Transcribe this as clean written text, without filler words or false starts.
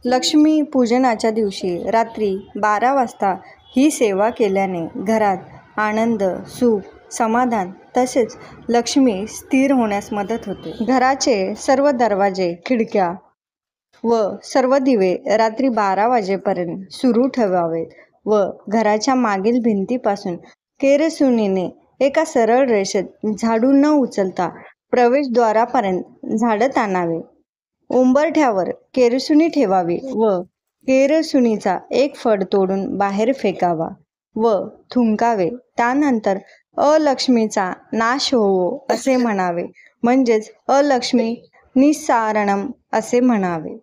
लक्ष्मी पूजनाच्या दिवशी रात्री 12 वाजता ही सेवा केल्याने घरात आनंद, सुख, समाधान तसेच लक्ष्मी स्थिर होण्यास मदत होते. घराचे सर्व दरवाजे, खिडक्या व सर्व दिवे रात्री 12 वाजेपर्यंत सुरू ठेवावेत व घराच्या मागील भिंतीपासून केरसुणीने एका सरळ रेषेत झाडू न उचलता प्रवेशद्वारापर्यंत झाडत आणावे. उंबरठ्यावर केरसुणी ठेवावी व केरसुणीचा एक फड तोडून बाहेर फेकावा व थुंकावे. त्यानंतर अलक्ष्मीचा नाश होवो असे म्हणावे, म्हणजेच अलक्ष्मी निस्सारणम असे म्हणावे.